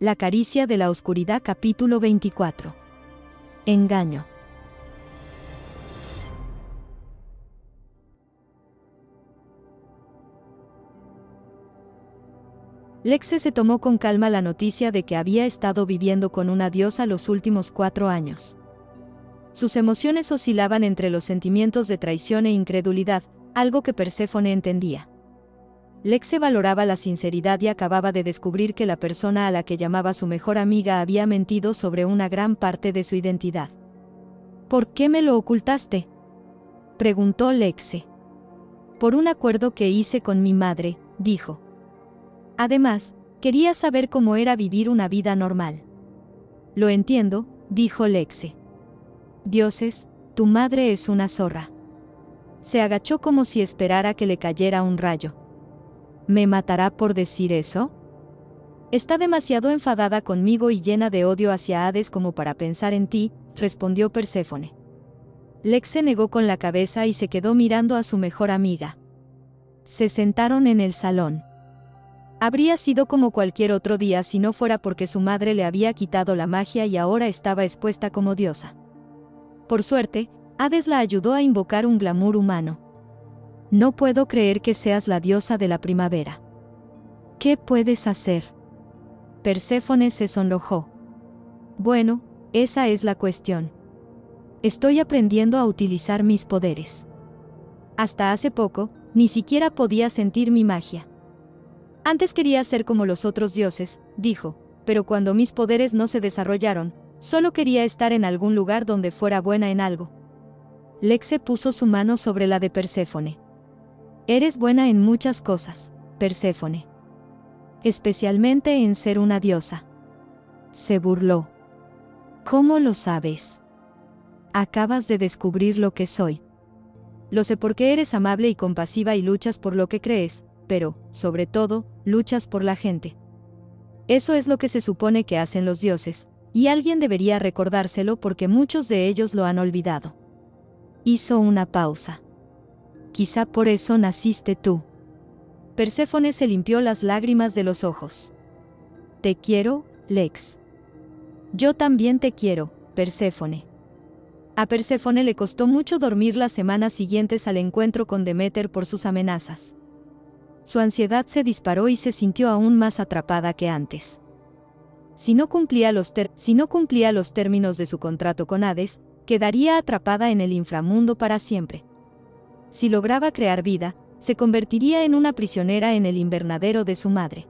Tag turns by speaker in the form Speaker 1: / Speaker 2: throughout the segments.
Speaker 1: La caricia de la oscuridad, capítulo 24. Engaño. Lexe se tomó con calma la noticia de que había estado viviendo con una diosa los últimos 4 años. Sus emociones oscilaban entre los sentimientos de traición e incredulidad, algo que Perséfone entendía. Lexe valoraba la sinceridad y acababa de descubrir que la persona a la que llamaba su mejor amiga había mentido sobre una gran parte de su identidad. ¿Por qué me lo ocultaste?, preguntó Lexe. Por un acuerdo que hice con mi madre, dijo. Además, quería saber cómo era vivir una vida normal. Lo entiendo, dijo Lexe. Dioses, tu madre es una zorra. Se agachó como si esperara que le cayera un rayo. ¿Me matará por decir eso? Está demasiado enfadada conmigo y llena de odio hacia Hades como para pensar en ti, respondió Perséfone. Lexe negó con la cabeza y se quedó mirando a su mejor amiga. Se sentaron en el salón. Habría sido como cualquier otro día si no fuera porque su madre le había quitado la magia y ahora estaba expuesta como diosa. Por suerte, Hades la ayudó a invocar un glamour humano. No puedo creer que seas la diosa de la primavera. ¿Qué puedes hacer? Perséfone se sonrojó. Bueno, esa es la cuestión. Estoy aprendiendo a utilizar mis poderes. Hasta hace poco, ni siquiera podía sentir mi magia. Antes quería ser como los otros dioses, dijo, pero cuando mis poderes no se desarrollaron, solo quería estar en algún lugar donde fuera buena en algo. Lexe puso su mano sobre la de Perséfone. Eres buena en muchas cosas, Perséfone. Especialmente en ser una diosa. Se burló. ¿Cómo lo sabes? Acabas de descubrir lo que soy. Lo sé porque eres amable y compasiva y luchas por lo que crees, pero, sobre todo, luchas por la gente. Eso es lo que se supone que hacen los dioses, y alguien debería recordárselo porque muchos de ellos lo han olvidado. Hizo una pausa. Quizá por eso naciste tú. Perséfone se limpió las lágrimas de los ojos. Te quiero, Lex. Yo también te quiero, Perséfone. A Perséfone le costó mucho dormir las semanas siguientes al encuentro con Deméter por sus amenazas. Su ansiedad se disparó y se sintió aún más atrapada que antes. Si no cumplía los términos de su contrato con Hades, quedaría atrapada en el inframundo para siempre. Si lograba crear vida, se convertiría en una prisionera en el invernadero de su madre.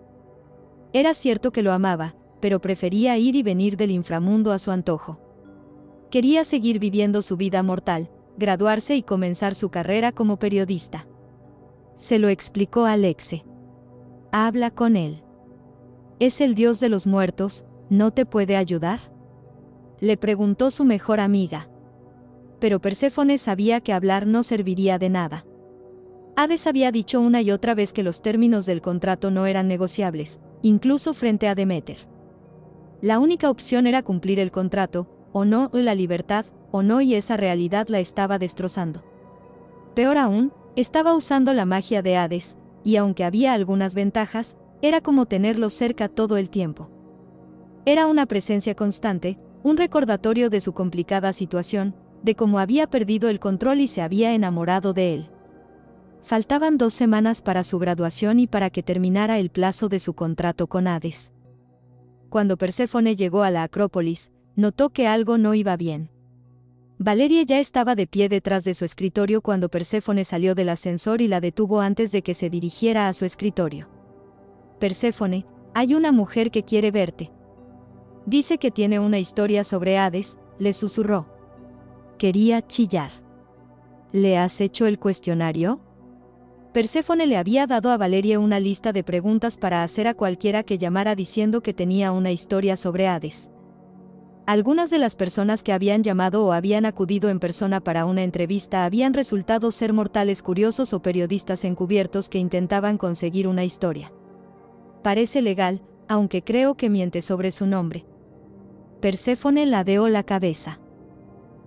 Speaker 1: Era cierto que lo amaba, pero prefería ir y venir del inframundo a su antojo. Quería seguir viviendo su vida mortal, graduarse y comenzar su carrera como periodista. Se lo explicó a Lexe. Habla con él. ¿Es el dios de los muertos? ¿No te puede ayudar?, le preguntó su mejor amiga. Pero Perséfone sabía que hablar no serviría de nada. Hades había dicho una y otra vez que los términos del contrato no eran negociables, incluso frente a Deméter. La única opción era cumplir el contrato, o no, la libertad, o no, y esa realidad la estaba destrozando. Peor aún, estaba usando la magia de Hades, y aunque había algunas ventajas, era como tenerlo cerca todo el tiempo. Era una presencia constante, un recordatorio de su complicada situación, de cómo había perdido el control y se había enamorado de él. Faltaban 2 semanas para su graduación y para que terminara el plazo de su contrato con Hades. Cuando Perséfone llegó a la Acrópolis, notó que algo no iba bien. Valeria ya estaba de pie detrás de su escritorio cuando Perséfone salió del ascensor y la detuvo antes de que se dirigiera a su escritorio. Perséfone, hay una mujer que quiere verte. Dice que tiene una historia sobre Hades, le susurró. Quería chillar. ¿Le has hecho el cuestionario? Perséfone le había dado a Valeria una lista de preguntas para hacer a cualquiera que llamara diciendo que tenía una historia sobre Hades. Algunas de las personas que habían llamado o habían acudido en persona para una entrevista habían resultado ser mortales curiosos o periodistas encubiertos que intentaban conseguir una historia. Parece legal, aunque creo que miente sobre su nombre. Perséfone ladeó la cabeza.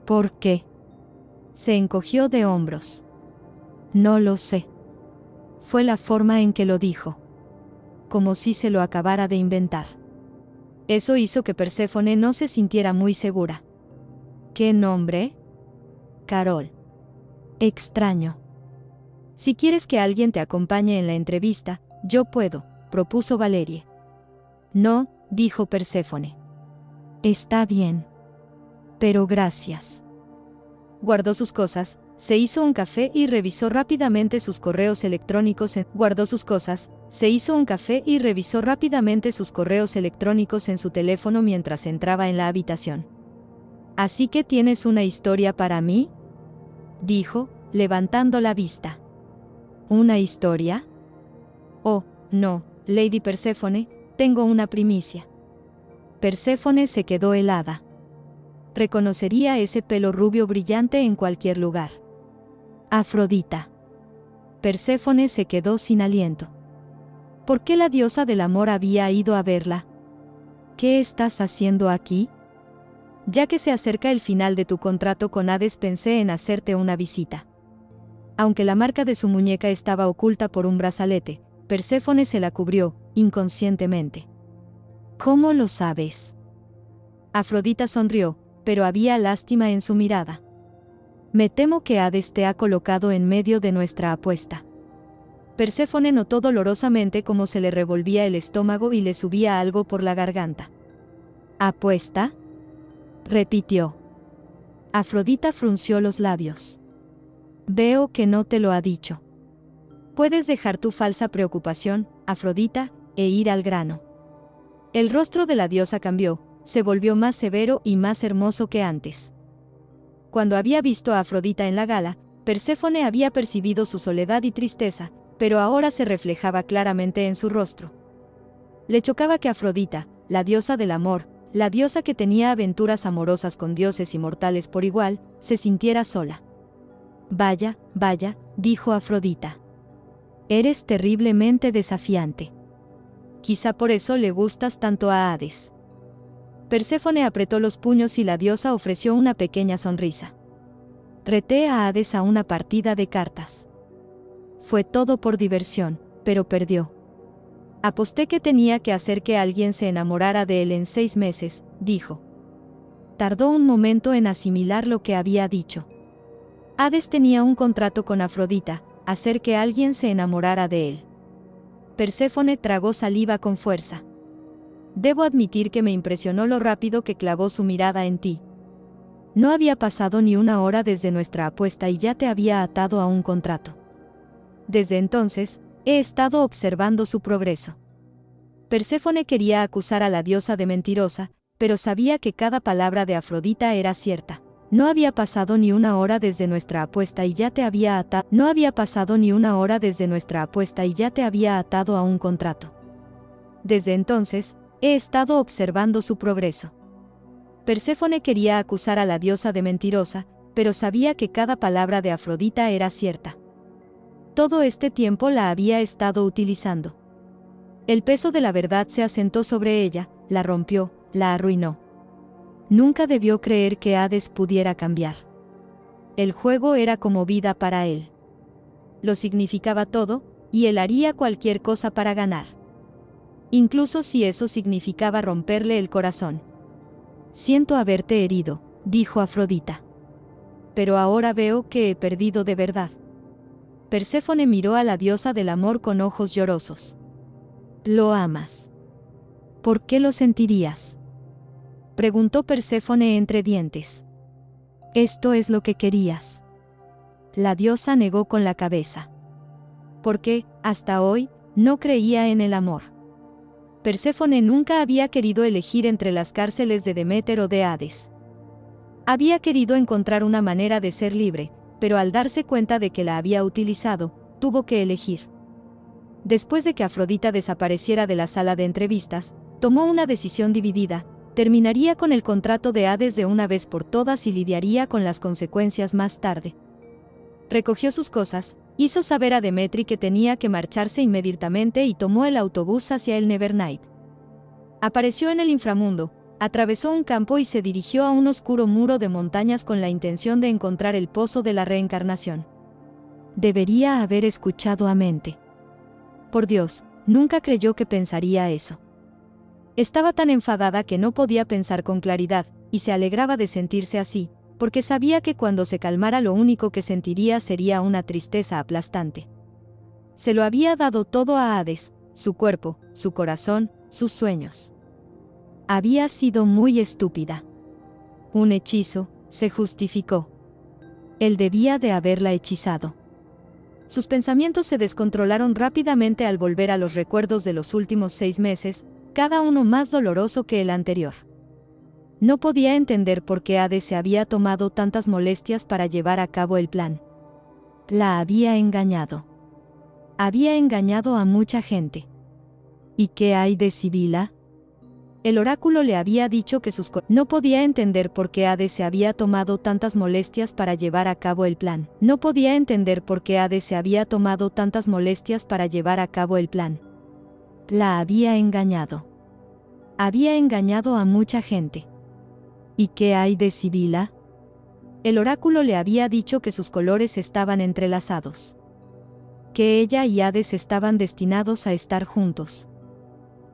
Speaker 1: ¿Por qué? Se encogió de hombros. No lo sé. Fue la forma en que lo dijo. Como si se lo acabara de inventar. Eso hizo que Perséfone no se sintiera muy segura. ¿Qué nombre? Carol. Extraño. Si quieres que alguien te acompañe en la entrevista, yo puedo, propuso Valerie. No, dijo Perséfone. Está bien. Pero gracias. Guardó sus cosas, se hizo un café y revisó rápidamente sus correos electrónicos en su teléfono mientras entraba en la habitación. ¿Así que tienes una historia para mí?, dijo, levantando la vista. ¿Una historia? Oh, no, Lady Perséfone, tengo una primicia. Perséfone se quedó helada. Reconocería ese pelo rubio brillante en cualquier lugar. Afrodita. Perséfone se quedó sin aliento. ¿Por qué la diosa del amor había ido a verla? ¿Qué estás haciendo aquí? Ya que se acerca el final de tu contrato con Hades, pensé en hacerte una visita. Aunque la marca de su muñeca estaba oculta por un brazalete, Perséfone se la cubrió, inconscientemente. ¿Cómo lo sabes? Afrodita sonrió, pero había lástima en su mirada. Me temo que Hades te ha colocado en medio de nuestra apuesta. Perséfone notó dolorosamente cómo se le revolvía el estómago y le subía algo por la garganta. ¿Apuesta?, repitió. Afrodita frunció los labios. Veo que no te lo ha dicho. Puedes dejar tu falsa preocupación, Afrodita, e ir al grano. El rostro de la diosa cambió, se volvió más severo y más hermoso que antes. Cuando había visto a Afrodita en la gala, Perséfone había percibido su soledad y tristeza, pero ahora se reflejaba claramente en su rostro. Le chocaba que Afrodita, la diosa del amor, la diosa que tenía aventuras amorosas con dioses y mortales por igual, se sintiera sola. Vaya, vaya, dijo Afrodita. Eres terriblemente desafiante. Quizá por eso le gustas tanto a Hades. Perséfone apretó los puños y la diosa ofreció una pequeña sonrisa. Reté a Hades a una partida de cartas. Fue todo por diversión, pero perdió. Aposté que tenía que hacer que alguien se enamorara de él en 6 meses, dijo. Tardó un momento en asimilar lo que había dicho. Hades tenía un contrato con Afrodita, hacer que alguien se enamorara de él. Perséfone tragó saliva con fuerza. Debo admitir que me impresionó lo rápido que clavó su mirada en ti. No había pasado ni una hora desde nuestra apuesta y ya te había atado a un contrato. Desde entonces, he estado observando su progreso. Perséfone quería acusar a la diosa de mentirosa, pero sabía que cada palabra de Afrodita era cierta. No había pasado ni una hora desde nuestra apuesta y ya te había atado a un contrato. Desde entonces, he estado observando su progreso. Perséfone quería acusar a la diosa de mentirosa, pero sabía que cada palabra de Afrodita era cierta. Todo este tiempo la había estado utilizando. El peso de la verdad se asentó sobre ella, la rompió, la arruinó. Nunca debió creer que Hades pudiera cambiar. El juego era como vida para él. Lo significaba todo, y él haría cualquier cosa para ganar. Incluso si eso significaba romperle el corazón. Siento haberte herido, dijo Afrodita. Pero ahora veo que he perdido de verdad. Perséfone miró a la diosa del amor con ojos llorosos. ¿Lo amas? ¿Por qué lo sentirías?, preguntó Perséfone entre dientes. Esto es lo que querías. La diosa negó con la cabeza. Porque, hasta hoy, no creía en el amor. Perséfone nunca había querido elegir entre las cárceles de Deméter o de Hades. Había querido encontrar una manera de ser libre, pero al darse cuenta de que la había utilizado, tuvo que elegir. Después de que Afrodita desapareciera de la sala de entrevistas, tomó una decisión dividida: terminaría con el contrato de Hades de una vez por todas y lidiaría con las consecuencias más tarde. Recogió sus cosas, hizo saber a Demetri que tenía que marcharse inmediatamente y tomó el autobús hacia el Nevernight. Apareció en el inframundo, atravesó un campo y se dirigió a un oscuro muro de montañas con la intención de encontrar el pozo de la reencarnación. Debería haber escuchado a Mente. Por Dios, nunca creyó que pensaría eso. Estaba tan enfadada que no podía pensar con claridad, y se alegraba de sentirse así, porque sabía que cuando se calmara lo único que sentiría sería una tristeza aplastante. Se lo había dado todo a Hades, su cuerpo, su corazón, sus sueños. Había sido muy estúpida. Un hechizo, se justificó. Él debía de haberla hechizado. Sus pensamientos se descontrolaron rápidamente al volver a los recuerdos de los últimos 6 meses, cada uno más doloroso que el anterior. No podía entender por qué Hades se había tomado tantas molestias para llevar a cabo el plan. La había engañado. Había engañado a mucha gente. ¿Y qué hay de Sibila? El oráculo le había dicho que no podía entender por qué Hades se había tomado tantas molestias para llevar a cabo el plan. No podía entender por qué Hades se había tomado tantas molestias para llevar a cabo el plan. La había engañado. Había engañado a mucha gente. ¿Y qué hay de Sibila? El oráculo le había dicho que sus colores estaban entrelazados. Que ella y Hades estaban destinados a estar juntos.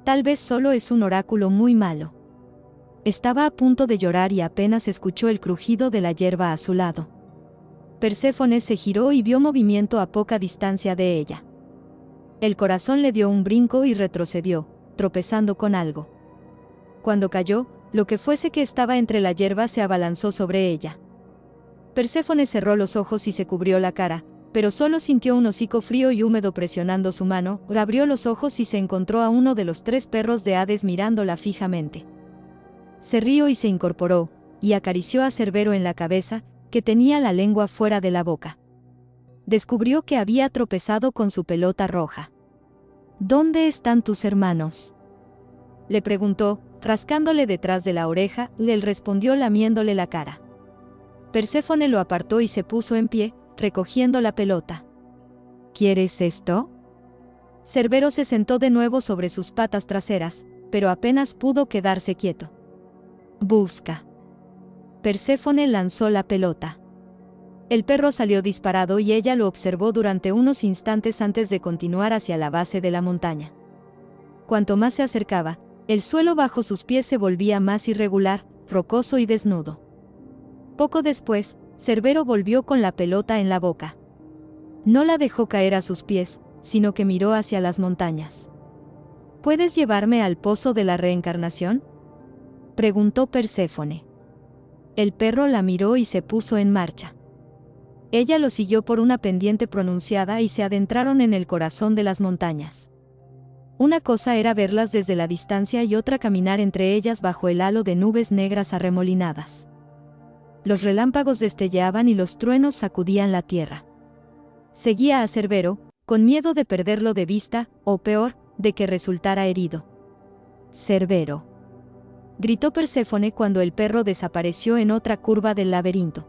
Speaker 1: Tal vez solo es un oráculo muy malo. Estaba a punto de llorar y apenas escuchó el crujido de la hierba a su lado. Perséfone se giró y vio movimiento a poca distancia de ella. El corazón le dio un brinco y retrocedió, tropezando con algo. Cuando cayó, lo que fuese que estaba entre la hierba se abalanzó sobre ella. Perséfone cerró los ojos y se cubrió la cara, pero solo sintió un hocico frío y húmedo presionando su mano. Abrió los ojos y se encontró a uno de los 3 perros de Hades mirándola fijamente. Se rió y se incorporó, y acarició a Cerbero en la cabeza, que tenía la lengua fuera de la boca. Descubrió que había tropezado con su pelota roja. ¿Dónde están tus hermanos?, le preguntó, rascándole detrás de la oreja. Él respondió lamiéndole la cara. Perséfone lo apartó y se puso en pie, recogiendo la pelota. ¿Quieres esto? Cerbero se sentó de nuevo sobre sus patas traseras, pero apenas pudo quedarse quieto. Busca. Perséfone lanzó la pelota. El perro salió disparado y ella lo observó durante unos instantes antes de continuar hacia la base de la montaña. Cuanto más se acercaba, el suelo bajo sus pies se volvía más irregular, rocoso y desnudo. Poco después, Cerbero volvió con la pelota en la boca. No la dejó caer a sus pies, sino que miró hacia las montañas. ¿Puedes llevarme al pozo de la reencarnación?, preguntó Perséfone. El perro la miró y se puso en marcha. Ella lo siguió por una pendiente pronunciada y se adentraron en el corazón de las montañas. Una cosa era verlas desde la distancia y otra caminar entre ellas bajo el halo de nubes negras arremolinadas. Los relámpagos destelleaban y los truenos sacudían la tierra. Seguía a Cerbero, con miedo de perderlo de vista, o peor, de que resultara herido. Cerbero, gritó Perséfone cuando el perro desapareció en otra curva del laberinto.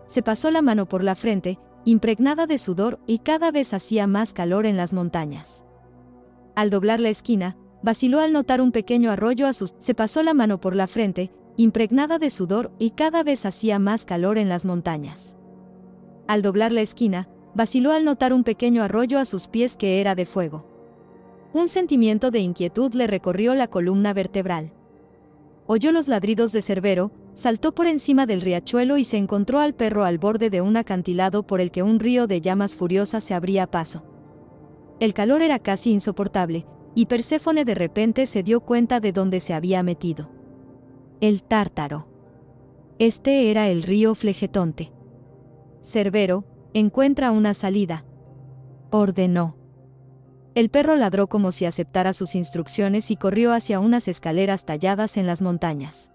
Speaker 1: Se pasó la mano por la frente, impregnada de sudor, y cada vez hacía más calor en las montañas. Al doblar la esquina, vaciló al notar un pequeño arroyo a sus... Se pasó la mano por la frente, impregnada de sudor, y cada vez hacía más calor en las montañas. Al doblar la esquina, vaciló al notar un pequeño arroyo a sus pies que era de fuego. Un sentimiento de inquietud le recorrió la columna vertebral. Oyó los ladridos de Cerbero, saltó por encima del riachuelo y se encontró al perro al borde de un acantilado por el que un río de llamas furiosas se abría paso. El calor era casi insoportable, y Perséfone de repente se dio cuenta de dónde se había metido. El Tártaro. Este era el río Flegetonte. Cerbero, encuentra una salida, ordenó. El perro ladró como si aceptara sus instrucciones y corrió hacia unas escaleras talladas en las montañas.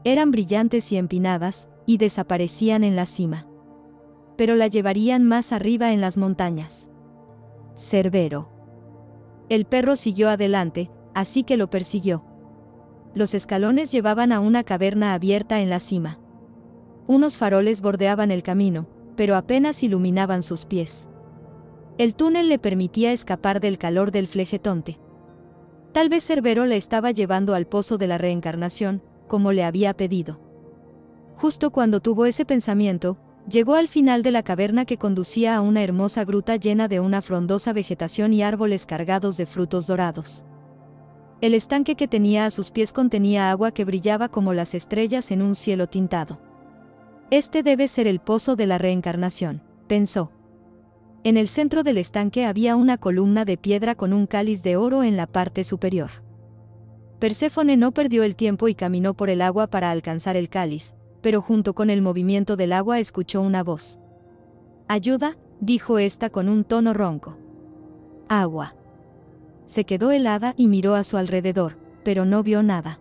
Speaker 1: Eran brillantes y empinadas, y desaparecían en la cima. Pero la llevarían más arriba en las montañas. Cerbero. El perro siguió adelante, así que lo persiguió. Los escalones llevaban a una caverna abierta en la cima. Unos faroles bordeaban el camino, pero apenas iluminaban sus pies. El túnel le permitía escapar del calor del Flegetonte. Tal vez Cerbero le estaba llevando al pozo de la reencarnación, como le había pedido. Justo cuando tuvo ese pensamiento, llegó al final de la caverna que conducía a una hermosa gruta llena de una frondosa vegetación y árboles cargados de frutos dorados. El estanque que tenía a sus pies contenía agua que brillaba como las estrellas en un cielo tintado. Este debe ser el pozo de la reencarnación, pensó. En el centro del estanque había una columna de piedra con un cáliz de oro en la parte superior. Perséfone no perdió el tiempo y caminó por el agua para alcanzar el cáliz, pero junto con el movimiento del agua escuchó una voz. «Ayuda», dijo ésta con un tono ronco. «Agua». Se quedó helada y miró a su alrededor, pero no vio nada.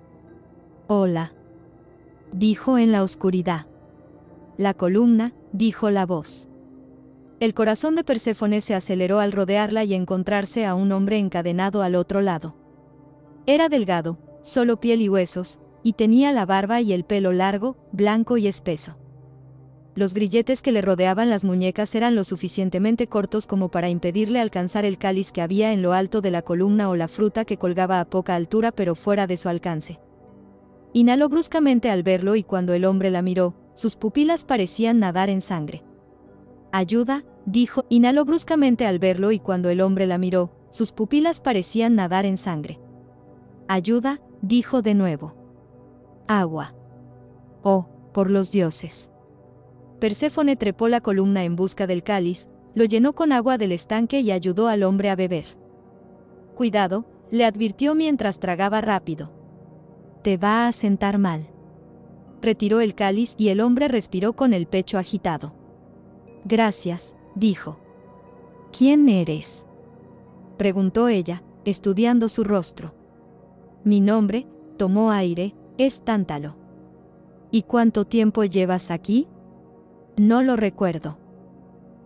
Speaker 1: «Hola», dijo en la oscuridad. «La columna», dijo la voz. El corazón de Perséfone se aceleró al rodearla y encontrarse a un hombre encadenado al otro lado. Era delgado, solo piel y huesos, y tenía la barba y el pelo largo, blanco y espeso. Los grilletes que le rodeaban las muñecas eran lo suficientemente cortos como para impedirle alcanzar el cáliz que había en lo alto de la columna o la fruta que colgaba a poca altura pero fuera de su alcance. Inhaló bruscamente al verlo y cuando el hombre la miró, sus pupilas parecían nadar en sangre. «Ayuda», dijo. Inhaló bruscamente al verlo y cuando el hombre la miró, sus pupilas parecían nadar en sangre. «Ayuda», dijo de nuevo. «Agua». «Oh, por los dioses». Perséfone trepó la columna en busca del cáliz, lo llenó con agua del estanque y ayudó al hombre a beber. «Cuidado», le advirtió mientras tragaba rápido. «Te va a sentar mal». Retiró el cáliz y el hombre respiró con el pecho agitado. «Gracias», dijo. «¿Quién eres?», preguntó ella, estudiando su rostro. «Mi nombre», tomó aire, «es Tántalo». «¿Y cuánto tiempo llevas aquí?». «No lo recuerdo».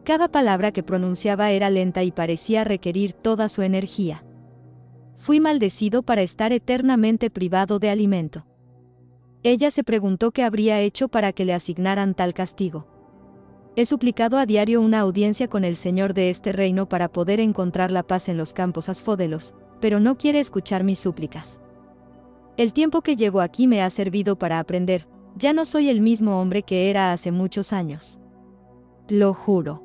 Speaker 1: Cada palabra que pronunciaba era lenta y parecía requerir toda su energía. «Fui maldecido para estar eternamente privado de alimento». Ella se preguntó qué habría hecho para que le asignaran tal castigo. «He suplicado a diario una audiencia con el señor de este reino para poder encontrar la paz en los campos asfódelos, pero no quiere escuchar mis súplicas. El tiempo que llevo aquí me ha servido para aprender, ya no soy el mismo hombre que era hace muchos años. Lo juro».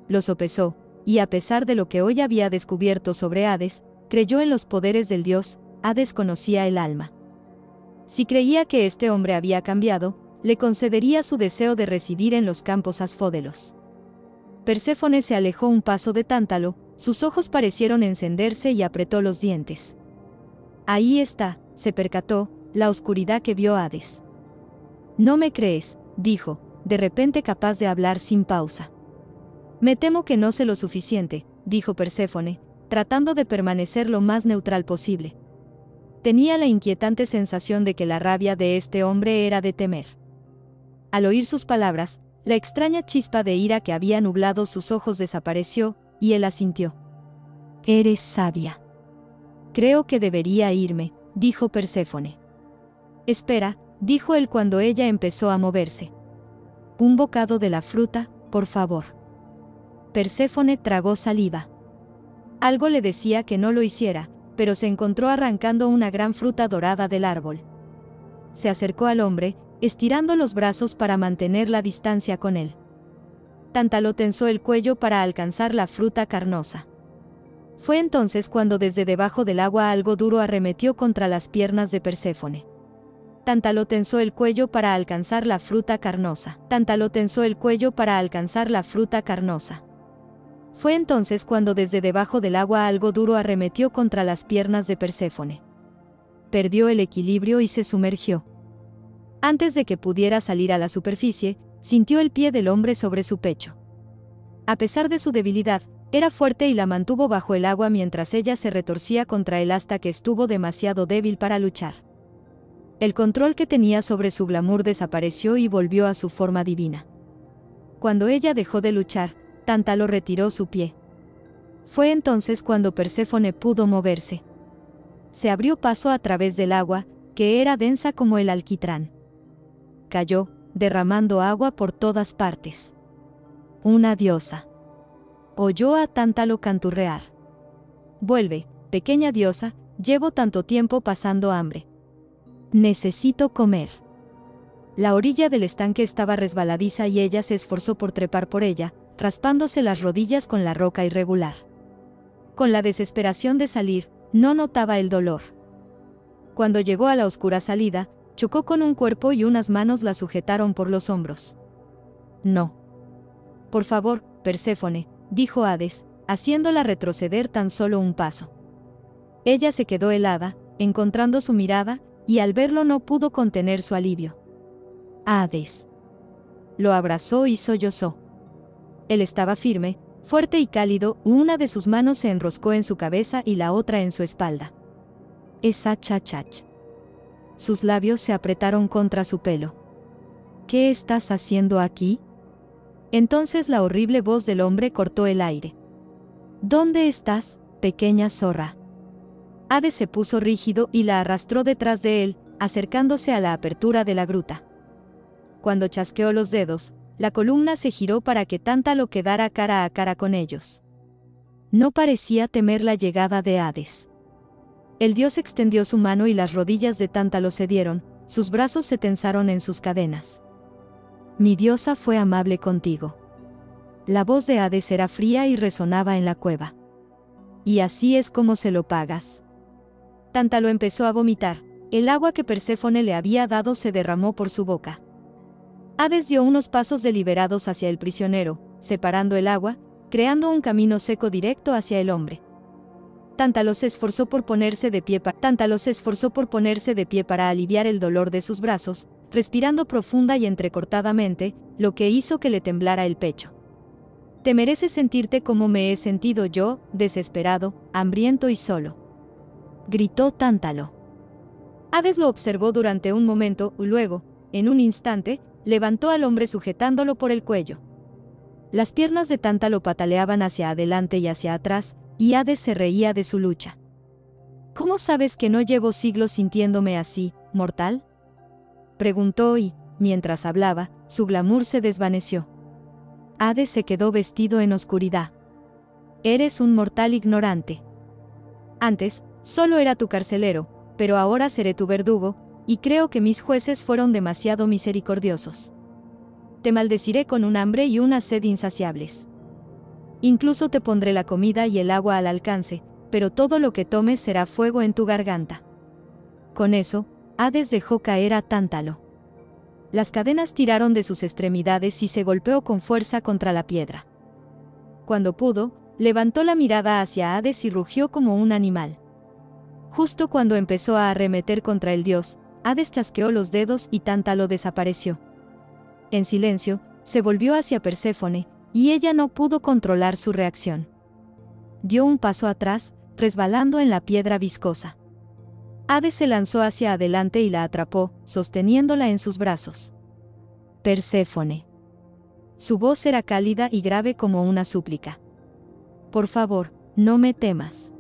Speaker 1: Lo sopesó, y a pesar de lo que hoy había descubierto sobre Hades, creyó en los poderes del dios. Hades conocía el alma. Si creía que este hombre había cambiado, le concedería su deseo de residir en los campos asfódelos. Perséfone se alejó un paso de Tántalo, sus ojos parecieron encenderse y apretó los dientes. «Ahí está», se percató, la oscuridad que vio Hades. «No me crees», dijo, de repente capaz de hablar sin pausa. «Me temo que no sé lo suficiente», dijo Perséfone, tratando de permanecer lo más neutral posible. Tenía la inquietante sensación de que la rabia de este hombre era de temer. Al oír sus palabras, la extraña chispa de ira que había nublado sus ojos desapareció, y él asintió. «Eres sabia». «Creo que debería irme», dijo Perséfone. «Espera», dijo él cuando ella empezó a moverse. «Un bocado de la fruta, por favor». Perséfone tragó saliva. Algo le decía que no lo hiciera, pero se encontró arrancando una gran fruta dorada del árbol. Se acercó al hombre, estirando los brazos para mantener la distancia con él. Tántalo tensó el cuello para alcanzar la fruta carnosa. Fue entonces cuando desde debajo del agua algo duro arremetió contra las piernas de Perséfone. Tántalo tensó el cuello para alcanzar la fruta carnosa. Tántalo tensó el cuello para alcanzar la fruta carnosa. Fue entonces cuando desde debajo del agua algo duro arremetió contra las piernas de Perséfone. Perdió el equilibrio y se sumergió. Antes de que pudiera salir a la superficie, sintió el pie del hombre sobre su pecho. A pesar de su debilidad, era fuerte y la mantuvo bajo el agua mientras ella se retorcía contra él hasta que estuvo demasiado débil para luchar. El control que tenía sobre su glamour desapareció y volvió a su forma divina. Cuando ella dejó de luchar, Tántalo retiró su pie. Fue entonces cuando Perséfone pudo moverse. Se abrió paso a través del agua, que era densa como el alquitrán. Cayó, derramando agua por todas partes. Una diosa. Oyó a Tántalo canturrear. «Vuelve, pequeña diosa, llevo tanto tiempo pasando hambre. Necesito comer». La orilla del estanque estaba resbaladiza y ella se esforzó por trepar por ella, raspándose las rodillas con la roca irregular. Con la desesperación de salir, no notaba el dolor. Cuando llegó a la oscura salida, chocó con un cuerpo y unas manos la sujetaron por los hombros. No. Por favor, Perséfone, dijo Hades, haciéndola retroceder tan solo un paso. Ella se quedó helada, encontrando su mirada, y al verlo no pudo contener su alivio. Hades. Lo abrazó y sollozó. Él estaba firme, fuerte y cálido, una de sus manos se enroscó en su cabeza y la otra en su espalda. Esa chachach. Sus labios se apretaron contra su pelo. ¿Qué estás haciendo aquí? Entonces la horrible voz del hombre cortó el aire. ¿Dónde estás, pequeña zorra? Hades se puso rígido y la arrastró detrás de él, acercándose a la apertura de la gruta. Cuando chasqueó los dedos, la columna se giró para que Tántalo quedara cara a cara con ellos. No parecía temer la llegada de Hades. El dios extendió su mano y las rodillas de Tántalo cedieron, sus brazos se tensaron en sus cadenas. Mi diosa fue amable contigo. La voz de Hades era fría y resonaba en la cueva. Y así es como se lo pagas. Tántalo empezó a vomitar, el agua que Perséfone le había dado se derramó por su boca. Hades dio unos pasos deliberados hacia el prisionero, separando el agua, creando un camino seco directo hacia el hombre. Tántalo se esforzó por ponerse de pie para aliviar el dolor de sus brazos, respirando profunda y entrecortadamente, lo que hizo que le temblara el pecho. Te mereces sentirte como me he sentido yo, desesperado, hambriento y solo. Gritó Tántalo. Hades lo observó durante un momento, luego, en un instante, levantó al hombre sujetándolo por el cuello. Las piernas de Tántalo pataleaban hacia adelante y hacia atrás, y Hades se reía de su lucha. ¿Cómo sabes que no llevo siglos sintiéndome así, mortal? Preguntó y, mientras hablaba, su glamour se desvaneció. Hades se quedó vestido en oscuridad. Eres un mortal ignorante. Antes, solo era tu carcelero, pero ahora seré tu verdugo, y creo que mis jueces fueron demasiado misericordiosos. Te maldeciré con un hambre y una sed insaciables. Incluso te pondré la comida y el agua al alcance, pero todo lo que tomes será fuego en tu garganta. Con eso, Hades dejó caer a Tántalo. Las cadenas tiraron de sus extremidades y se golpeó con fuerza contra la piedra. Cuando pudo, levantó la mirada hacia Hades y rugió como un animal. Justo cuando empezó a arremeter contra el dios, Hades chasqueó los dedos y Tántalo desapareció. En silencio, se volvió hacia Perséfone, y ella no pudo controlar su reacción. Dio un paso atrás, resbalando en la piedra viscosa. Hades se lanzó hacia adelante y la atrapó, sosteniéndola en sus brazos. Perséfone. Su voz era cálida y grave como una súplica. Por favor, no me temas.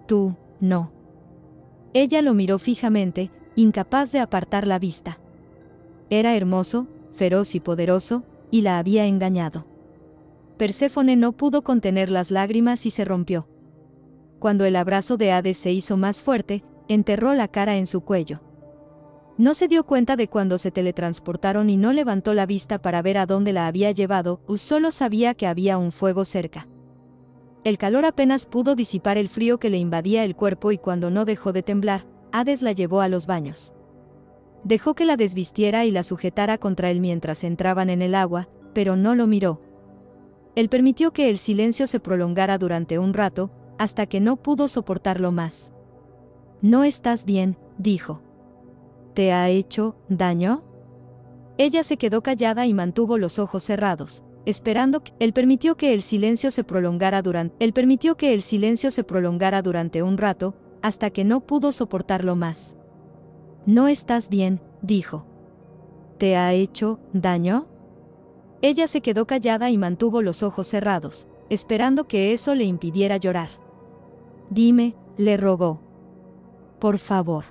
Speaker 1: Tú, no. Ella lo miró fijamente, incapaz de apartar la vista. Era hermoso, feroz y poderoso, y la había engañado. Perséfone no pudo contener las lágrimas y se rompió. Cuando el abrazo de Hades se hizo más fuerte, enterró la cara en su cuello. No se dio cuenta de cuando se teletransportaron y no levantó la vista para ver a dónde la había llevado, solo sabía que había un fuego cerca. El calor apenas pudo disipar el frío que le invadía el cuerpo y cuando no dejó de temblar, Hades la llevó a los baños. Dejó que la desvistiera y la sujetara contra él mientras entraban en el agua, pero no lo miró. Él permitió que el silencio se prolongara durante un rato, hasta que no pudo soportarlo más. No estás bien, dijo. ¿Te ha hecho daño? Ella se quedó callada y mantuvo los ojos cerrados, esperando que él permitió que el silencio se prolongara durante un rato, hasta que no pudo soportarlo más. No estás bien, dijo. ¿Te ha hecho daño? Ella se quedó callada y mantuvo los ojos cerrados, esperando que eso le impidiera llorar. Dime, le rogó. Por favor.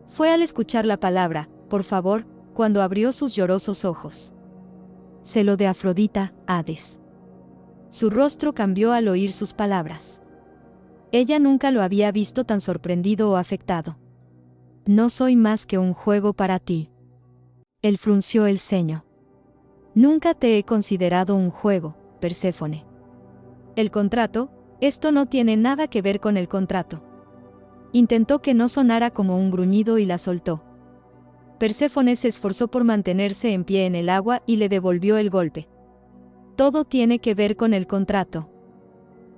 Speaker 1: Fue al escuchar la palabra, por favor, cuando abrió sus llorosos ojos. Celo de Afrodita, Hades. Su rostro cambió al oír sus palabras. Ella nunca lo había visto tan sorprendido o afectado. No soy más que un juego para ti. Él frunció el ceño. Nunca te he considerado un juego, Perséfone. El contrato, esto no tiene nada que ver con el contrato. Intentó que no sonara como un gruñido y la soltó. Perséfone se esforzó por mantenerse en pie en el agua y le devolvió el golpe. Todo tiene que ver con el contrato.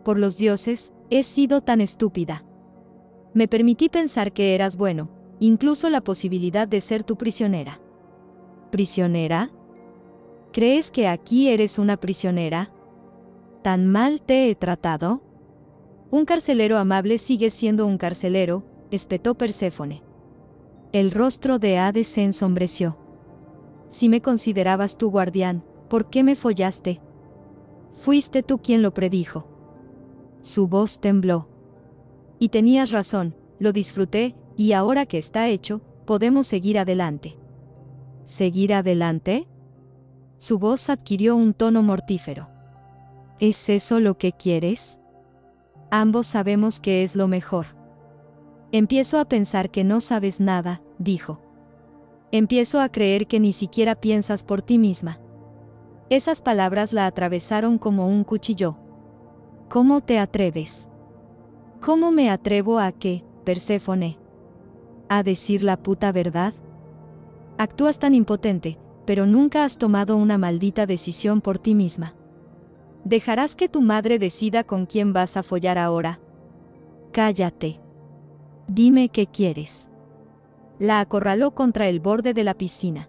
Speaker 1: Por los dioses, he sido tan estúpida. Me permití pensar que eras bueno, incluso la posibilidad de ser tu prisionera. ¿Prisionera? ¿Crees que aquí eres una prisionera? ¿Tan mal te he tratado? Un carcelero amable sigue siendo un carcelero, espetó Perséfone. El rostro de Hades se ensombreció. Si me considerabas tu guardián, ¿por qué me follaste? Fuiste tú quien lo predijo. Su voz tembló. Y tenías razón, lo disfruté, y ahora que está hecho, podemos seguir adelante. ¿Seguir adelante? Su voz adquirió un tono mortífero. ¿Es eso lo que quieres? Ambos sabemos que es lo mejor. Empiezo a pensar que no sabes nada, dijo. Empiezo a creer que ni siquiera piensas por ti misma. Esas palabras la atravesaron como un cuchillo. ¿Cómo te atreves? ¿Cómo me atrevo a qué, Perséfone? ¿A decir la puta verdad? Actúas tan impotente, pero nunca has tomado una maldita decisión por ti misma. ¿Dejarás que tu madre decida con quién vas a follar ahora? Cállate. Dime qué quieres. La acorraló contra el borde de la piscina.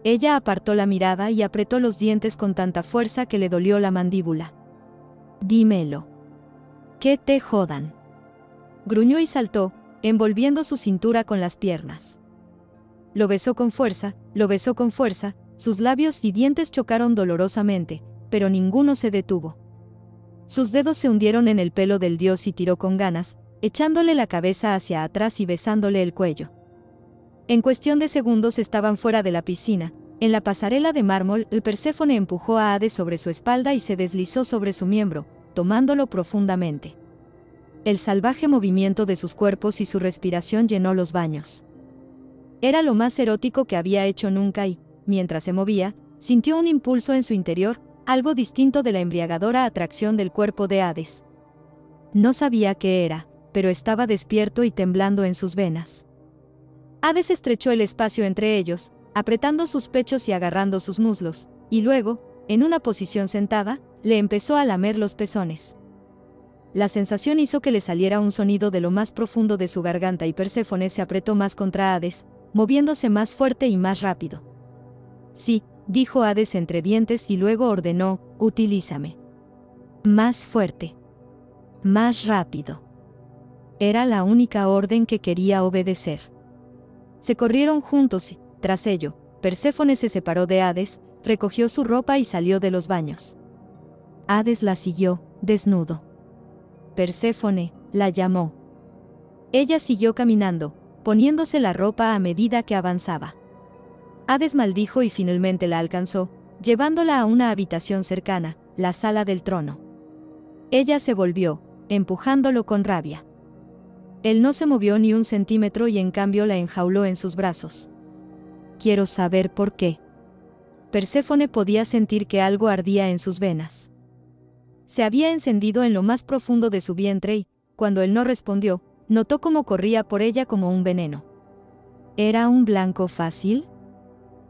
Speaker 1: Ella apartó la mirada y apretó los dientes con tanta fuerza que le dolió la mandíbula. Dímelo. Que te jodan. Gruñó y saltó, envolviendo su cintura con las piernas. Lo besó con fuerza, sus labios y dientes chocaron dolorosamente, pero ninguno se detuvo. Sus dedos se hundieron en el pelo del dios y tiró con ganas, echándole la cabeza hacia atrás y besándole el cuello. En cuestión de segundos estaban fuera de la piscina. En la pasarela de mármol, Perséfone empujó a Hades sobre su espalda y se deslizó sobre su miembro, tomándolo profundamente. El salvaje movimiento de sus cuerpos y su respiración llenó los baños. Era lo más erótico que había hecho nunca y, mientras se movía, sintió un impulso en su interior, algo distinto de la embriagadora atracción del cuerpo de Hades. No sabía qué era, pero estaba despierto y temblando en sus venas. Hades estrechó el espacio entre ellos, apretando sus pechos y agarrando sus muslos, y luego, en una posición sentada, le empezó a lamer los pezones. La sensación hizo que le saliera un sonido de lo más profundo de su garganta y Perséfone se apretó más contra Hades, moviéndose más fuerte y más rápido. Sí, dijo Hades entre dientes y luego ordenó, utilízame. Más fuerte. Más rápido. Era la única orden que quería obedecer. Se corrieron juntos y, tras ello, Perséfone se separó de Hades, recogió su ropa y salió de los baños. Hades la siguió, desnudo. Perséfone, la llamó. Ella siguió caminando, poniéndose la ropa a medida que avanzaba. Hades maldijo y finalmente la alcanzó, llevándola a una habitación cercana, la sala del trono. Ella se volvió, empujándolo con rabia. Él no se movió ni un centímetro y en cambio la enjauló en sus brazos. Quiero saber por qué. Perséfone podía sentir que algo ardía en sus venas. Se había encendido en lo más profundo de su vientre y, cuando él no respondió, notó cómo corría por ella como un veneno. ¿Era un blanco fácil?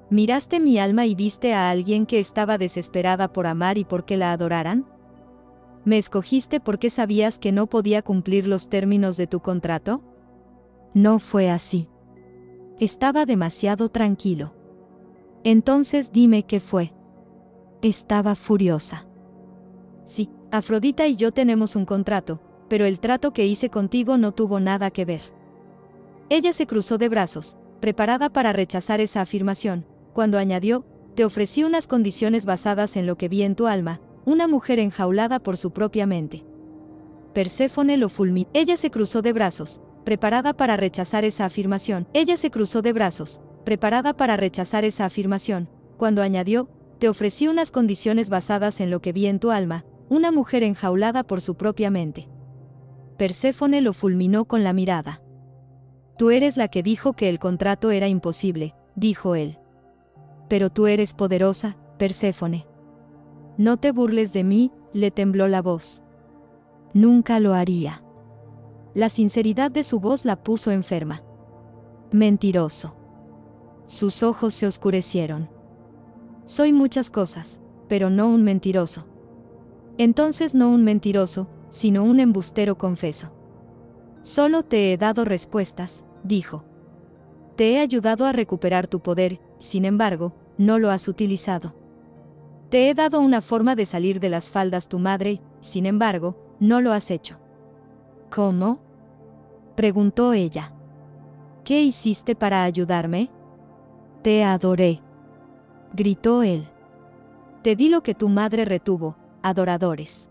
Speaker 1: ¿Miraste mi alma y viste a alguien que estaba desesperada por amar y por que la adoraran? ¿Me escogiste porque sabías que no podía cumplir los términos de tu contrato? No fue así. Estaba demasiado tranquilo. Entonces dime qué fue. Estaba furiosa. Sí, Afrodita y yo tenemos un contrato, pero el trato que hice contigo no tuvo nada que ver. Ella se cruzó de brazos, preparada para rechazar esa afirmación, cuando añadió, te ofrecí unas condiciones basadas en lo que vi en tu alma, una mujer enjaulada por su propia mente. Perséfone lo fulminó. Ella se cruzó de brazos, preparada para rechazar esa afirmación. Ella se cruzó de brazos, preparada para rechazar esa afirmación, cuando añadió, te ofrecí unas condiciones basadas en lo que vi en tu alma, una mujer enjaulada por su propia mente. Perséfone lo fulminó con la mirada. Tú eres la que dijo que el contrato era imposible, dijo él. Pero tú eres poderosa, Perséfone. No te burles de mí, le tembló la voz. Nunca lo haría. La sinceridad de su voz la puso enferma. Mentiroso. Sus ojos se oscurecieron. Soy muchas cosas, pero no un mentiroso. Entonces no un mentiroso, sino un embustero confeso. Solo te he dado respuestas, dijo. Te he ayudado a recuperar tu poder, sin embargo, no lo has utilizado. Te he dado una forma de salir de las faldas tu madre, sin embargo, no lo has hecho. ¿Cómo? Preguntó ella. ¿Qué hiciste para ayudarme? Te adoré, gritó él. Te di lo que tu madre retuvo, adoradores.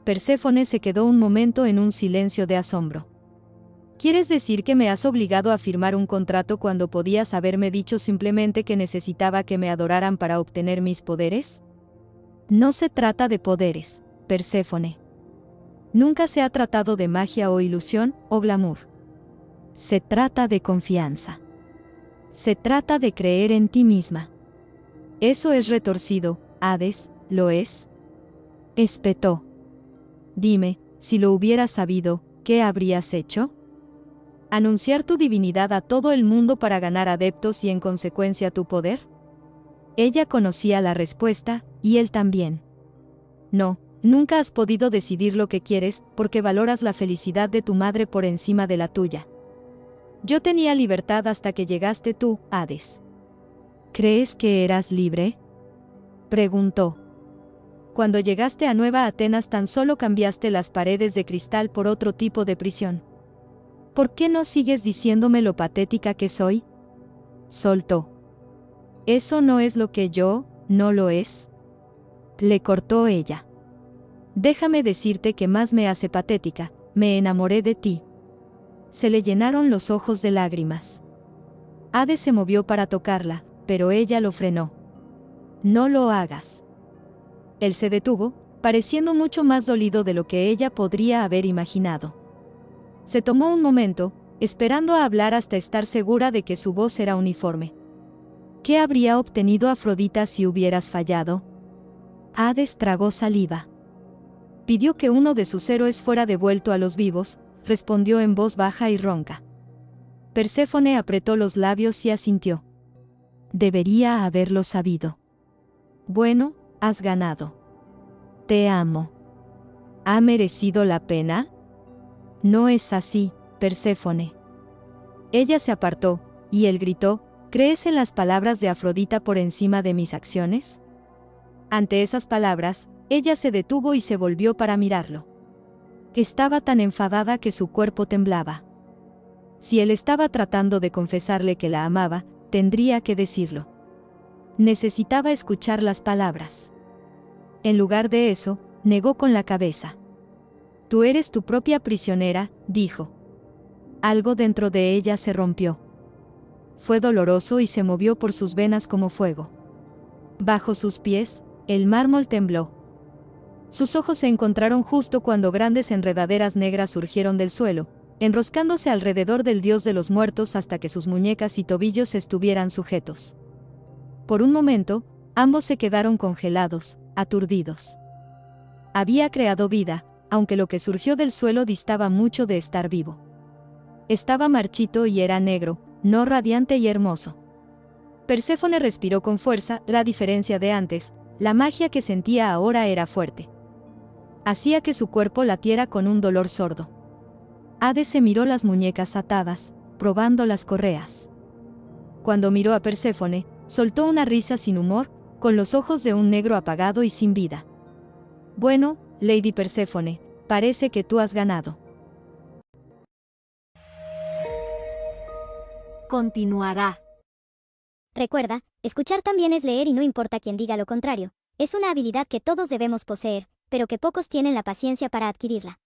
Speaker 1: Perséfone se quedó un momento en un silencio de asombro. ¿Quieres decir que me has obligado a firmar un contrato cuando podías haberme dicho simplemente que necesitaba que me adoraran para obtener mis poderes? No se trata de poderes, Perséfone. Nunca se ha tratado de magia o ilusión, o glamour. Se trata de confianza. Se trata de creer en ti misma. Eso es retorcido, Hades, ¿lo es? Espetó. Dime, si lo hubieras sabido, ¿qué habrías hecho? ¿Anunciar tu divinidad a todo el mundo para ganar adeptos y en consecuencia tu poder? Ella conocía la respuesta, y él también. No, nunca has podido decidir lo que quieres, porque valoras la felicidad de tu madre por encima de la tuya. Yo tenía libertad hasta que llegaste tú, Hades. ¿Crees que eras libre? Preguntó. Cuando llegaste a Nueva Atenas tan solo cambiaste las paredes de cristal por otro tipo de prisión. ¿Por qué no sigues diciéndome lo patética que soy? Soltó. Eso no es lo que yo, no lo es. Le cortó ella. Déjame decirte que más me hace patética, me enamoré de ti. Se le llenaron los ojos de lágrimas. Hades se movió para tocarla, pero ella lo frenó. No lo hagas. Él se detuvo, pareciendo mucho más dolido de lo que ella podría haber imaginado. Se tomó un momento, esperando a hablar hasta estar segura de que su voz era uniforme. ¿Qué habría obtenido Afrodita si hubieras fallado? Hades tragó saliva. Pidió que uno de sus héroes fuera devuelto a los vivos, respondió en voz baja y ronca. Perséfone apretó los labios y asintió. Debería haberlo sabido. Bueno, has ganado. Te amo. ¿Ha merecido la pena? No es así, Perséfone. Ella se apartó, y él gritó, ¿crees en las palabras de Afrodita por encima de mis acciones? Ante esas palabras, ella se detuvo y se volvió para mirarlo. Estaba tan enfadada que su cuerpo temblaba. Si él estaba tratando de confesarle que la amaba, tendría que decirlo. Necesitaba escuchar las palabras. En lugar de eso, negó con la cabeza. Tú eres tu propia prisionera, dijo. Algo dentro de ella se rompió. Fue doloroso y se movió por sus venas como fuego. Bajo sus pies, el mármol tembló. Sus ojos se encontraron justo cuando grandes enredaderas negras surgieron del suelo, enroscándose alrededor del dios de los muertos hasta que sus muñecas y tobillos estuvieran sujetos. Por un momento, ambos se quedaron congelados, aturdidos. Había creado vida, aunque lo que surgió del suelo distaba mucho de estar vivo. Estaba marchito y era negro, no radiante y hermoso. Perséfone respiró con fuerza, la diferencia de antes, la magia que sentía ahora era fuerte. Hacía que su cuerpo latiera con un dolor sordo. Hades se miró las muñecas atadas, probando las correas. Cuando miró a Perséfone, soltó una risa sin humor, con los ojos de un negro apagado y sin vida. Bueno, Lady Perséfone, parece que tú has ganado.
Speaker 2: Continuará.
Speaker 3: Recuerda, escuchar también es leer y no importa quien diga lo contrario. Es una habilidad que todos debemos poseer, pero que pocos tienen la paciencia para adquirirla.